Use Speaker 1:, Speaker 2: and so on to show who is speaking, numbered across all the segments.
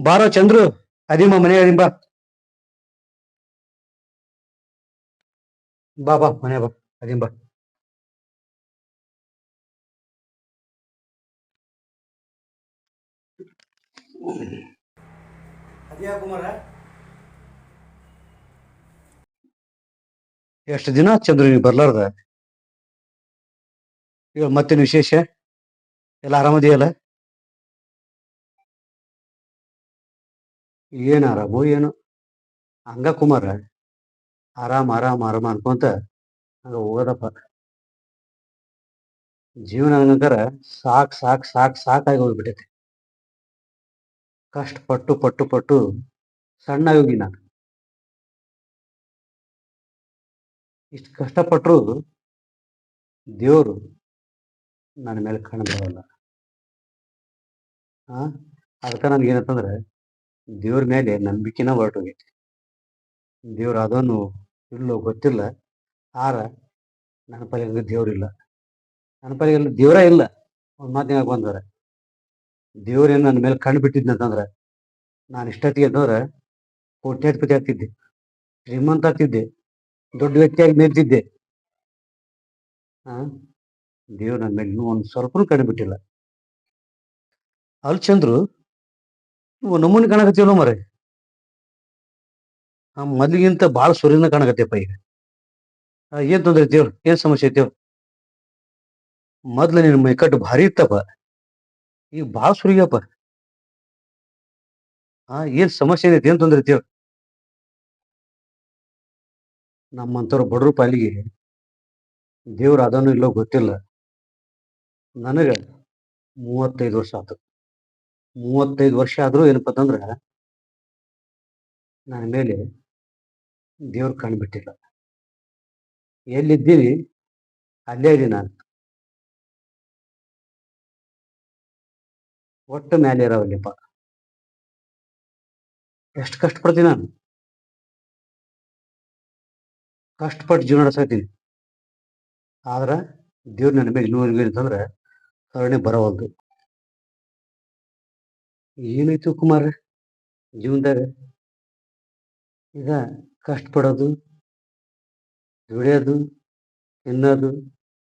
Speaker 1: ಬಾರೋ ಚಂದ್ರು, ಅದಿಮ್ಮ ಮನೆ ಅದಿಂ ಬಾ. ಬಾ ಬಾ ಮನೆ ಬಾ, ಅದಿಂ ಬಾ.
Speaker 2: ಅದ್ಯಾ ಕುಮಾರ,
Speaker 1: ಎಷ್ಟು ದಿನ ಆತ್ ಚಂದ್ರು ನೀವ್ ಬರ್ಲಾರ್ದ? ಈಗ ಮತ್ತೇನು ವಿಶೇಷ? ಎಲ್ಲ ಆರಾಮದಿಯಲ್ಲ? ಏನ್ ಆರಾಮೋ ಏನು, ಹಂಗ ಕುಮಾರ, ಆರಾಮ್ ಆರಾಮ್ ಆರಾಮ ಅನ್ಕೊಂತ ಹಂಗ ಹೋಗದಪ್ಪ. ಜೀವನ ಹಂಗಂಕಾರ ಸಾಕ್ ಸಾಕ್ ಸಾಕ್ ಸಾಕಾಗಿ ಹೋಗ್ಬಿಟ್ಟೈತಿ. ಕಷ್ಟ ಪಟ್ಟು ಪಟ್ಟು ಪಟ್ಟು ಸಣ್ಣ ಹೋಗಿ ನಾನು. ಇಷ್ಟು ಕಷ್ಟಪಟ್ಟರು ದೇವರು ನನ್ನ ಮೇಲೆ ಕಣ್ಣು ಬರಲ್ಲ. ಅದಕ್ಕೆ ನನ್ಗೆ ಏನಂತಂದ್ರೆ ದೇವ್ರ ಮೇಲೆ ನಂಬಿಕೆನ ಹೊರಟೋಗೈತಿ. ದೇವ್ರ ಅದನ್ನು ಇಲ್ಲೋ ಗೊತ್ತಿಲ್ಲ, ಆರ ನನ್ನ ಪಾಲಿಗೆ ದೇವ್ರಿಲ್ಲ, ನನ್ನ ಪಾಲಿಗೆ ದೇವ್ರ ಇಲ್ಲ. ಒಂದ್ ಮಾತಿನ ಬಂದ್ರೆ ದೇವ್ರೇನು ನನ್ನ ಮೇಲೆ ಕಣ್ಣು ಬಿಟ್ಟಿದ್ನಂತಂದ್ರೆ ನಾನು ಇಷ್ಟೊತ್ತಿಗೆ ಅಂತಂದ್ರೆ ಕೋಟ್ಯಾಧಿಪತಿ ಆಗ್ತಿದ್ದೆ, ಶ್ರೀಮಂತ ಆಗ್ತಿದ್ದೆ, ದೊಡ್ಡ ವ್ಯಕ್ತಿಯಾಗಿ ನಿಲ್ತಿದ್ದೆ. ದೇವ್ರ ನನ್ನ ಮೇಲೆ ಇನ್ನೂ ಒಂದು ಸ್ವಲ್ಪ ಕಣ್ಣು ಬಿಟ್ಟಿಲ್ಲ. ಅಲ್ಲಿ ಚಂದ್ರು, ನೀವು ನಮ್ಮನೆ ಕಾಣಕತ್ತೀವಲ್ಲ ಮರೆ, ಮೊದ್ಲಿಗಿಂತ ಭಾಳ ಸುರಿನ ಕಾಣಕತ್ತೇಪ್ಪ ಈಗ. ಏನ್ ತೊಂದ್ರೆ ಐತಿ ಹೇಳು, ಏನ್ ಸಮಸ್ಯೆ ಐತಿ ಹೇಳು? ಮೊದ್ಲು ನಿನ್ ಮೈಕಟ್ಟು ಭಾರಿ ಇತ್ತಪ್ಪ, ಈಗ ಭಾಳ ಸುರಿಯಪ್ಪ. ಏನ್ ಸಮಸ್ಯೆ ಐತಿ, ಏನ್ ತೊಂದ್ರೆ ಐತಿ ಹೇಳು? ನಮ್ಮಂತವ್ರ ಬಡ್ರು ಪಾಲಿಗೆ ದೇವ್ರ ಅದನ್ನು ಇಲ್ಲೋ ಗೊತ್ತಿಲ್ಲ. ನನಗ 35 ವರ್ಷ ಆತು. 35 ವರ್ಷ ಆದ್ರೂ ಏನಪ್ಪ ಅಂತಂದ್ರ ನನ್ನ ಮೇಲೆ ದೇವ್ರ ಕಣ್ಣು ಬಿಟ್ಟಿಲ್ಲ. ಎಲ್ಲಿದ್ದೀನಿ ಅಲ್ಲೇ ಇದೀನಿ ನಾನು. ಒಟ್ಟು ಮೇಲೆ ಇರೋವಲ್ಲಿಪ್ಪ. ಎಷ್ಟು ಕಷ್ಟಪಡ್ತೀನಿ ನಾನು, ಕಷ್ಟಪಟ್ಟು ಜೀವನ ನಡೆಸತ್ತೀನಿ. ಆದ್ರ ದೇವ್ರ ನನ್ನ ಮೇಲೆ ಇನ್ನೂವರೆಗೂ ಏನಂತಂದ್ರೆ ಕರುಣೆ ಬರವಲ್ದು. ಏನಾಯ್ತು ಕುಮಾರ ಜೀವನದಾಗ? ಈಗ ಕಷ್ಟಪಡೋದು, ದುಡಿಯೋದು, ತಿನ್ನೋದು,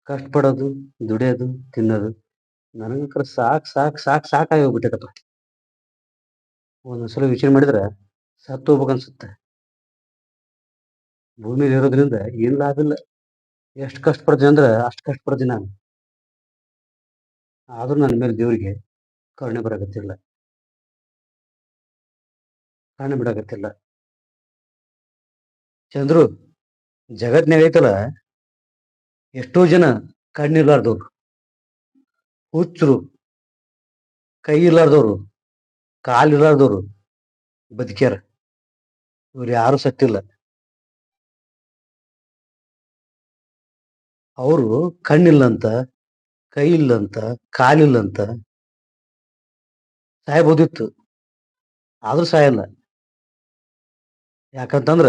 Speaker 1: ಕಷ್ಟಪಡೋದು, ದುಡಿಯೋದು, ತಿನ್ನೋದು, ನನಗಂಕರ ಸಾಕ್ ಸಾಕ್ ಸಾಕ್ ಸಾಕಾಗಿ ಹೋಗ್ಬಿಟ್ಟೈತಪ್ಪ. ಒಂದೊಂದ್ಸಲ ವಿಚಾರ ಮಾಡಿದ್ರೆ ಸತ್ತು ಹೋಗ್ಬೇಕನ್ಸುತ್ತೆ. ಭೂಮಿಲಿ ಇರೋದ್ರಿಂದ ಏನ್ ಲಾಭ ಇಲ್ಲ. ಎಷ್ಟು ಕಷ್ಟಪಡ್ತೀನಿ ಅಂದ್ರೆ ಅಷ್ಟು ಕಷ್ಟಪಡ್ತೀನಿ ನಾನು. ಆದ್ರೂ ನನ್ನ ಮೇಲೆ ದೇವರಿಗೆ ಕರುಣೆ ಬರಾಕತ್ತಿಲ್ಲ, ಕರುಣೆ ಬಿಡಾಕತ್ತಿಲ್ಲ. ಚಂದ್ರು, ಜಗತ್ನ್ಯಾಗ ಐತಲ್ಲ, ಎಷ್ಟೋ ಜನ ಕಣ್ಣಿರ್ಲಾರ್ದವ್ರು, ಹುಚ್ಚರು, ಕೈ ಇರ್ಲಾರ್ದವ್ರು, ಕಾಲಿರ್ಲಾರ್ದವ್ರು ಬದುಕ್ಯಾರ. ಇವ್ರು ಯಾರು ಸತ್ತಿಲ್ಲ. ಅವರು ಕಣ್ಣಿಲ್ಲಂತ, ಕೈ ಇಲ್ಲಂತ, ಕಾಲಿಲ್ಲಂತ ಸಾಯ್ಬೋದಿತ್ತು, ಆದ್ರೂ ಸಾಯಲ್ಲ. ಯಾಕಂತಂದ್ರ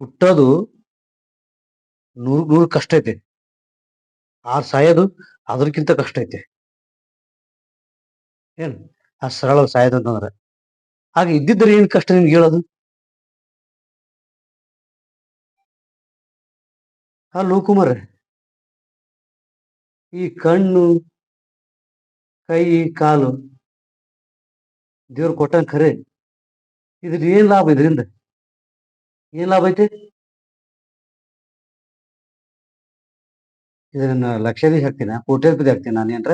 Speaker 1: ಹುಟ್ಟೋದು 100 ಕಷ್ಟ ಐತೆ, ಸಾಯೋದು ಅದ್ರಕ್ಕಿಂತ ಕಷ್ಟ ಐತೆ. ಏನ್ ಸರಳ ಸಾಯೋದಂತಂದ್ರ ಹಾಗೆ ಇದ್ದಿದ್ರೆ ಏನ್ ಕಷ್ಟ ನಿಮ್ಗೆ ಹೇಳೋದು? ಅಲ್ಲೋ ಕುಮಾರ, ಈ ಕಣ್ಣು, ಕೈ, ಕಾಲು ದೇವ್ರು ಕೊಟ್ಟಂಗ ಖರೆ, ಇದ್ರ ಏನ್ ಲಾಭ? ಇದರಿಂದ ಏನ್ ಲಾಭ ಐತೆ? ಇದನ್ನ ಲಕ್ಷಾಧೀಶ ಹಾಕ್ತೀನ, ಕೋಟ್ಯಾಧಿಪತಿ ಹಾಕ್ತೀನಿ ನಾನು ಏನ್ರ?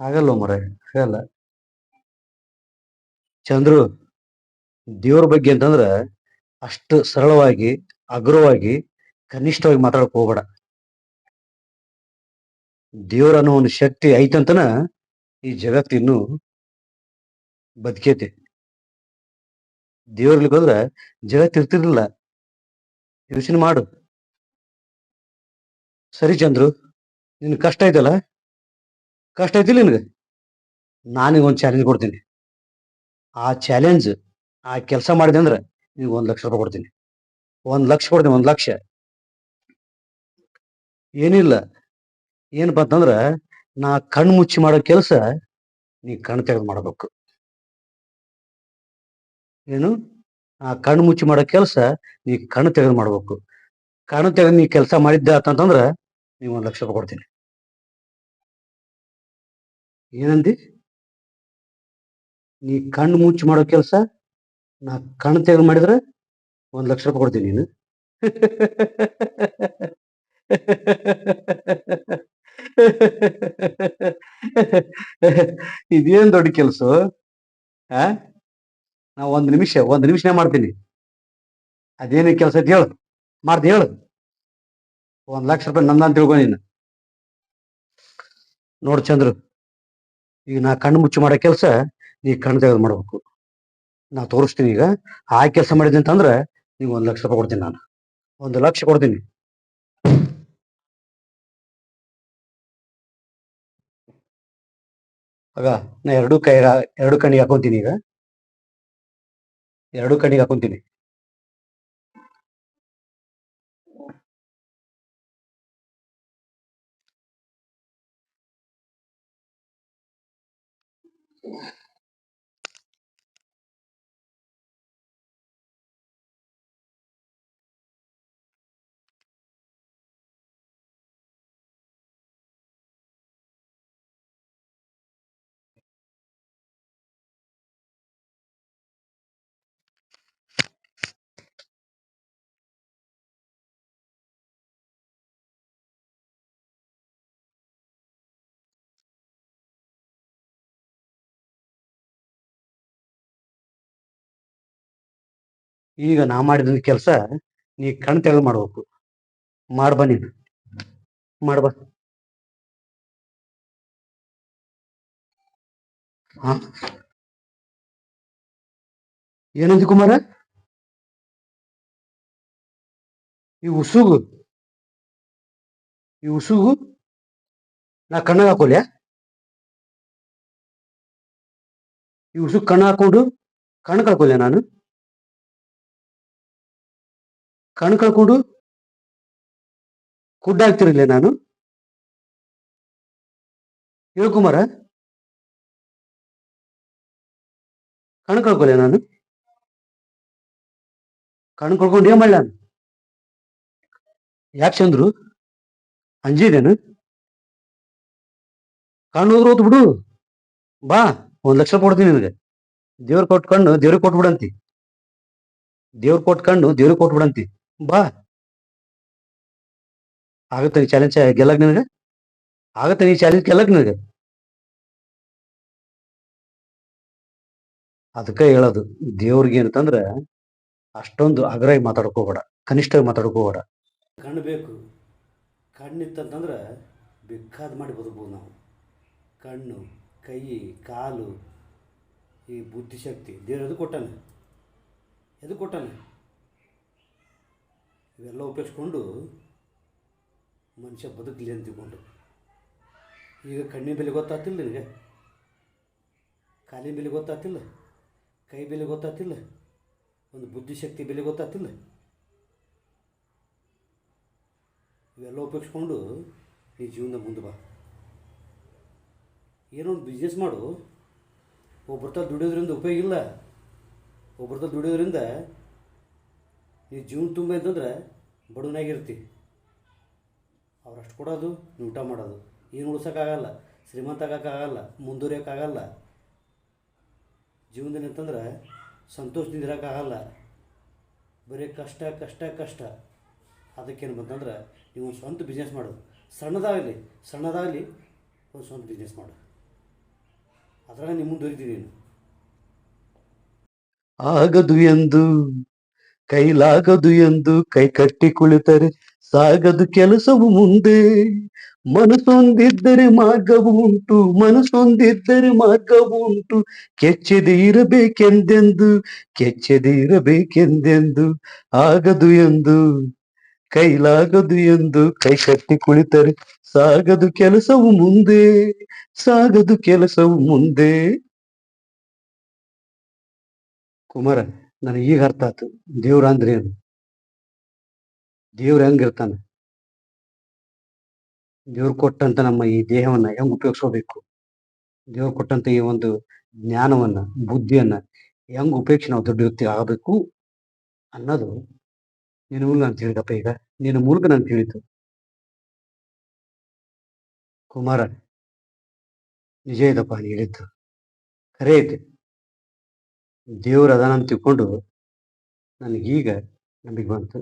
Speaker 1: ಆಗಲ್ಲ ಮರ, ಆಗಲ್ಲ. ಚಂದ್ರು, ದೇವ್ರ ಬಗ್ಗೆ ಅಂತಂದ್ರ ಅಷ್ಟು ಸರಳವಾಗಿ, ಅಗ್ರವಾಗಿ, ಕನಿಷ್ಠವಾಗಿ ಮಾತಾಡಕ್ ಹೋಗ್ಬೇಡ. ದೇವ್ರ ಅನ್ನೋ ಒಂದು ಶಕ್ತಿ ಐತಂತನ ಈ ಜಗತ್ತು ಇನ್ನು ಬದುಕೈತಿ. ದೇವ್ರಿಗೆ ಹೋದ್ರ ಜಗತ್ತು ಇರ್ತಿರ್ಲಿಲ್ಲ. ಯೋಚನೆ ಮಾಡು. ಸರಿ ಚಂದ್ರು, ನಿನ್ ಕಷ್ಟ ಐತಲ್ಲ, ಕಷ್ಟ ಐತಿಲ್ಲ ನಿನ್ಗೆ? ನಾನೀಗ ಒಂದು ಚಾಲೆಂಜ್ ಕೊಡ್ತೀನಿ. ಆ ಚಾಲೆಂಜ್, ಆ ಕೆಲಸ ಮಾಡಿದೆ ಅಂದ್ರೆ ನೀವು 1 ಲಕ್ಷ ರೂಪಾಯಿ ಕೊಡ್ತೀನಿ. 1 ಲಕ್ಷ ಕೊಡ್ತೀನಿ, 1 ಲಕ್ಷ. ಏನಿಲ್ಲ, ಏನಪ್ಪಾ ಅಂತಂದ್ರ ನಾ ಕಣ್ಣು ಮುಚ್ಚಿ ಮಾಡೋ ಕೆಲಸ ನೀ ಕಣ್ಣು ತೆಗೆದು ಮಾಡಬೇಕು. ಏನು? ಆ ಕಣ್ಣು ಮುಚ್ಚಿ ಮಾಡೋ ಕೆಲಸ ನೀ ಕಣ್ಣು ತೆಗೆದು ಮಾಡ್ಬೇಕು. ಕಣ್ಣು ತೆಗೆದು ನೀ ಕೆಲಸ ಮಾಡಿದ್ದೆ ಅಂತಂದ್ರೆ ನೀವು 1,00,000 ರೂಪಾಯಿ ಕೊಡ್ತೀನಿ. ಏನಂದಿ? ನೀ ಕಣ್ಣು ಮುಚ್ಚಿ ಮಾಡೋ ಕೆಲಸ ನಾ ಕಣ್ಣು ತೆಗೆದು ಮಾಡಿದ್ರೆ 1,00,000 ರೂಪಾಯಿ ಕೊಡ್ತೀನಿ ನೀನು. ಇದೇನ್ ದೊಡ್ಡ ಕೆಲಸ? ಆ ನಾ ಒಂದ್ ನಿಮಿಷನೇ ಮಾಡ್ತೀನಿ. ಅದೇನೇ ಕೆಲಸ ಐತಿ ಹೇಳು, ಮಾಡ್ತೀನಿ ಹೇಳು. 1,00,000 ರೂಪಾಯಿ ನಂದ ಅಂತ ತಿಳ್ಕೊ ನೀನು. ನೋಡು ಚಂದ್ರು, ಈಗ ನಾ ಕಣ್ಣು ಮುಚ್ಚಿ ಮಾಡೋ ಕೆಲಸ ನೀ ಕಣ್ಣು ತೆಗೆದು ಮಾಡ್ಬೇಕು. ನಾ ತೋರಿಸ್ತೀನಿ ಈಗ. ಆ ಕೆಲಸ ಮಾಡಿದ್ನಿ ಅಂತಂದ್ರೆ ನೀವು 1,00,000 ರೂಪಾಯಿ ಕೊಡ್ತೀನಿ ನಾನು. 1,00,000 ಕೊಡ್ತೀನಿ. ಆಗ ನಾ ಎರಡು ಕಣ್ಣಿಗೆ ಹಾಕೊಂತೀನಿ ಈಗ. ಎರಡು ಕಣ್ಣಿಗೆ ಹಾಕೊಂತೀನಿ. ಈಗ ನಾ ಮಾಡಿದ ಕೆಲಸ ನೀ ಕಣ್ ತೆಗೆದು ಮಾಡ್ಬೇಕು. ಮಾಡ್ಬಾ ನೀನು, ಮಾಡ್ಬಾ. ಹಾ, ಏನಂದಿ ಕುಮಾರ? ಈ ಉಸುಗು ನಾ ಕಣ್ಣಾಗ ಹಾಕೊಲ್ಯಾ? ಈ ಉಸುಗ್ ಕಣ್ಣು ಹಾಕೊಂಡು ಕಣ್ಣು ಕಳ್ಕೊಲ್ಯಾ ನಾನು? ಕಣ್ಣು ಕಳ್ಕೊಂಡು ಕುಡ್ಡಾಗ್ತಿರ್ಲಿಲ್ಲ ನಾನು? ಹೇಳು ಕುಮಾರ, ಕಣ್ಣು ಕಳ್ಕೊಲ್ಯಾ ನಾನು? ಕಣ್ಣು ಕಳ್ಕೊಂಡು ಏನ್ ಮಾಡ್ಲ ನಾನು? ಯಾಕೆ ಚಂದ್ರು, ಅಂಜಿದೇನು? ಕಣ್ಣು ಹೋದ್ರೆ ಹೋತ್ ಬಿಡು. ಬಾ, 1,00,000 ಕೊಡ್ತೀನಿ ನಿನಗೆ. ದೇವ್ರ ಕೊಟ್ಟು ಕಣ್ಣು ದೇವ್ರಿಗೆ ಕೊಟ್ಬಿಡಂತಿ. ದೇವ್ರ ಕೊಟ್ಟು ಕಣ್ಣು ದೇವ್ರಿಗೆ ಕೊಟ್ಬಿಡಂತಿ. ಬಾ. ಆಗತ್ತೆ ಈ ಚಾಲೆಂಜ್ ಗೆಲ್ಲಕ್ ನಿನಗೆ? ಆಗತ್ತೆ ಈ ಚಾಲೆಂಜ್ ಗೆಲ್ಲಕ್ ನಿನಗೆ? ಅದಕ್ಕೆ ಹೇಳೋದು, ದೇವ್ರಿಗೆ ಅಂತಂದ್ರೆ ಅಷ್ಟೊಂದು ಅಗ್ರಾಗಿ ಮಾತಾಡ್ಕೋಬೇಡ, ಕನಿಷ್ಠವಾಗಿ ಮಾತಾಡ್ಕೋಬೇಡ. ಕಣ್ಣು ಬೇಕು. ಕಣ್ಣಿತ್ತಂತಂದ್ರೆ ಬೇಕಾದ ಮಾಡಿ ಬದುಕ್ಬೋದು ನಾವು. ಕಣ್ಣು, ಕೈ, ಕಾಲು, ಈ ಬುದ್ಧಿಶಕ್ತಿ ದೇವ್ರು ಎದು ಕೊಟ್ಟಾನೆ ಇವೆಲ್ಲ ಉಪಯೋಗಿಸ್ಕೊಂಡು ಮನುಷ್ಯ ಬದುಕಲಿ ಅಂತ ತಿಳ್ಕೊಂಡು. ಈಗ ಕಣ್ಣಿನ ಬೆಲೆ ಗೊತ್ತಾಗ್ತಿಲ್ಲ ನಿನಗೆ? ಕಾಲಿನ ಬೆಲೆ ಗೊತ್ತಾಗ್ತಿಲ್ಲ? ಕೈ ಬೆಲೆ ಗೊತ್ತಾಗ್ತಿಲ್ಲ? ಒಂದು ಬುದ್ಧಿಶಕ್ತಿ ಬೆಲೆ ಗೊತ್ತಾಗ್ತಿಲ್ಲ? ಇವೆಲ್ಲ ಉಪಯೋಗಿಸ್ಕೊಂಡು ಈ ಜೀವನದ ಮುಂದೆ ಬಾ. ಏನೋ ಒಂದು ಬಿಸ್ನೆಸ್ ಮಾಡು. ಒಬ್ಬರ್ತ ದುಡಿಯೋದ್ರಿಂದ ಉಪಯೋಗ ಇಲ್ಲ. ಒಬ್ಬರ್ತ ದುಡಿಯೋದ್ರಿಂದ ನೀ ಜೀವನ ತುಂಬ ಅಂತಂದ್ರೆ ಬಡವನಾಗಿರ್ತಿ. ಅವ್ರು ಅಷ್ಟು ಕೊಡೋದು, ನೀವು ಊಟ ಮಾಡೋದು. ಏನು ಉಳ್ಸೋಕ್ಕಾಗಲ್ಲ, ಶ್ರೀಮಂತ ಆಗೋಕ್ಕಾಗಲ್ಲ, ಮುಂದುವರಿಯೋಕ್ಕಾಗಲ್ಲ. ಜೀವನದಲ್ಲಿ ಅಂತಂದ್ರೆ ಸಂತೋಷದಿಂದ ಇರೋಕ್ಕಾಗಲ್ಲ. ಬರೀ ಕಷ್ಟ ಕಷ್ಟ ಕಷ್ಟ. ಅದಕ್ಕೇನು ಬಂತಂದ್ರೆ ನೀವು ಒಂದು ಸ್ವಂತ ಬಿಸ್ನೆಸ್ ಮಾಡೋದು. ಸಣ್ಣದಾಗಲಿ ಒಂದು ಸ್ವಂತ ಬಿಸ್ನೆಸ್ ಮಾಡು. ಅದ್ರಾಗ ನಿಮ್ಮ ಮುಂದುವರಿತೀನಿ ನೀನು. ಆಗದು ಎಂದು ಕೈಲಾಗದು ಎಂದು ಕೈ ಕಟ್ಟಿ ಕುಳಿತರೆ ಸಾಗದು ಕೆಲಸವು ಮುಂದೆ. ಮನಸ್ಸೊಂದಿದ್ದರೆ ಮಾರ್ಗವು ಉಂಟು. ಕೆಚ್ಚದೆ ಇರಬೇಕೆಂದೆಂದು ಆಗದು ಎಂದು ಕೈಲಾಗದು ಎಂದು ಕೈ ಕಟ್ಟಿ ಕುಳಿತರೆ ಸಾಗದು ಕೆಲಸವು ಮುಂದೆ. ಕುಮಾರ, ನನಗೆ ಈಗ ಅರ್ಥ ಆಯ್ತು ದೇವ್ರ ಅಂದ್ರೆ ಏನು. ದೇವ್ರ ಹೆಂಗಿರ್ತಾನೆ, ದೇವ್ರು ಕೊಟ್ಟಂತ ನಮ್ಮ ಈ ದೇಹವನ್ನ ಹೆಂಗ್ ಉಪಯೋಗಿಸ್ಕೋಬೇಕು. ದೇವ್ರು ಕೊಟ್ಟಂತ ಈ ಒಂದು ಜ್ಞಾನವನ್ನ, ಬುದ್ಧಿಯನ್ನ ಹೆಂಗ್ ಉಪಯೋಗಿಸಿ ನಾವು ದೊಡ್ಡ ವ್ಯಕ್ತಿ ಆಗಬೇಕು ಅನ್ನೋದು ನಿನ್ನ ಮೂಲಕ ನಾನು ತಿಳಿದಪ್ಪ ಈಗ. ನಿನ್ನ ಮೂಲಕ ನಾನು ತಿಳಿತು. ಕುಮಾರ, ನಿಜ ಇದಪ್ಪ ನೀ ಹೇಳಿದ್ದು. ಖರೆ ಐತೆ. ದೇವ್ರು ಅದಾನಂತ ತಿಳ್ಕೊಂಡು ನನಗೀಗ ನಂಬಿಕೆ ಬಂತು.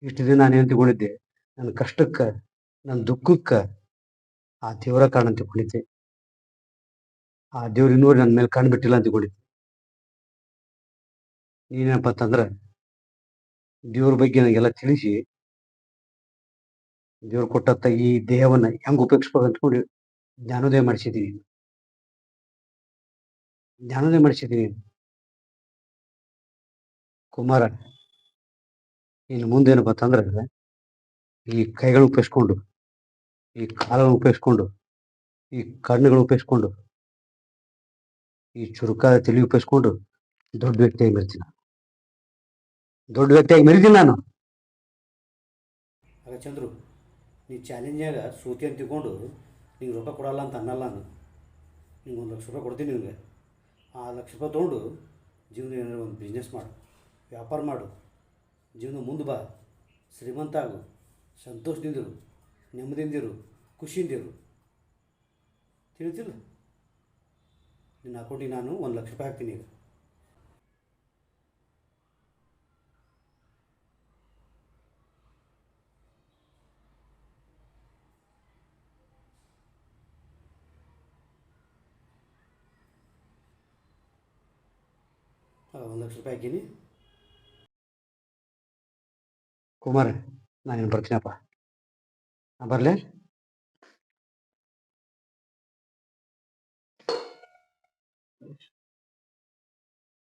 Speaker 1: ಇಷ್ಟು ದಿನ ನಾನೇನು ತಿಳ್ಕೊಂಡಿದ್ದೆ, ನನ್ನ ಕಷ್ಟಕ್ಕ, ನನ್ನ ದುಃಖಕ್ಕ ಆ ದೇವರ ಕಾರಣ ಅಂತ ತಿಳ್ಕೊಂಡಿದ್ದೆ. ಆ ದೇವ್ರು ಇನ್ನೂರು ನನ್ನ ಮೇಲೆ ಕಣ್ಣು ಬಿಟ್ಟಿಲ್ಲ ಅಂತ ತಿಳ್ಕೊಂಡಿದ್ದೆ. ನೀನೇನಪ್ಪ ಅಂತಂದ್ರೆ ದೇವ್ರ ಬಗ್ಗೆ ನನಗೆಲ್ಲ ತಿಳಿಸಿ, ದೇವ್ರು ಕೊಟ್ಟಂತ ಈ ದೇಹವನ್ನ ಹೆಂಗ್ ಉಪಯೋಗಿಸ್ಬೇಕು ಅಂದ್ಕೊಂಡು ಜ್ಞಾನೋದಯ ಮಾಡಿಸಿದ್ದೀನಿ. ಜ್ಞಾನೋದಯ ಮಾಡಿಸಿದ್ದೀನಿ. ಕುಮಾರ, ಇನ್ನು ಮುಂದೇನಪ್ಪ ಅಂತಂದ್ರೆ ಈ ಕೈಗಳನ್ನ ಉಪಯೋಗಿಸ್ಕೊಂಡು, ಈ ಕಾಲನ್ನು ಉಪಯೋಗಿಸ್ಕೊಂಡು, ಈ ಕಣ್ಣುಗಳು ಉಪಯೋಗಿಸ್ಕೊಂಡು, ಈ ಚುರುಕಾದ ತಲೆ ಉಪಯೋಗಿಸ್ಕೊಂಡು ದೊಡ್ಡ ವ್ಯಕ್ತಿಯಾಗಿ ಮೆರಿತೀನಿ. ದೊಡ್ಡ ವ್ಯಕ್ತಿಯಾಗಿ ಮೆರಿತೀನಿ ನಾನು.
Speaker 2: ಆಗ ಚಂದ್ರು, ನೀ ಚಾಲೆಂಜ್ನಾಗ ಸೂತಿ ಅಂತ ತಿಳ್ಕೊಂಡು ನಿಂಗೆ ರೊಕ್ಕ ಕೊಡಲ್ಲ ಅಂತ ಅನ್ನಲ್ಲ ನಾನು. ನಿಂಗೆ 1,00,000 ರೂಪಾಯಿ ಕೊಡ್ತೀನಿ ನಿನಗೆ. ಆ 1,00,000 ರೂಪಾಯಿ ತೊಗೊಂಡು ಜೀವನ ಏನಾದ್ರು ಒಂದು ಬಿಸ್ನೆಸ್ ಮಾಡು, ವ್ಯಾಪಾರ ಮಾಡು, ಜೀವನ ಮುಂದೆ ಬಾ, ಶ್ರೀಮಂತ ಆಗು, ಸಂತೋಷದಿಂದಿರು, ನೆಮ್ಮದಿಯಿಂದಿರು, ಖುಷಿಯಿಂದಿರು. ತಿಳಿತಿಲ್ಲ? ನಿನ್ನ ಅಕೌಂಟಿಗೆ ನಾನು 1,00,000 ರೂಪಾಯಿ ಹಾಕ್ತೀನಿ ಈಗ. ಆಗ 1,00,000 ರೂಪಾಯಿ ಹಾಕೀನಿ.
Speaker 1: ಕುಮಾರ, ನಾನೇನು ಬರ್ತೀನಪ್ಪ. ನಾ ಬರಲೇ?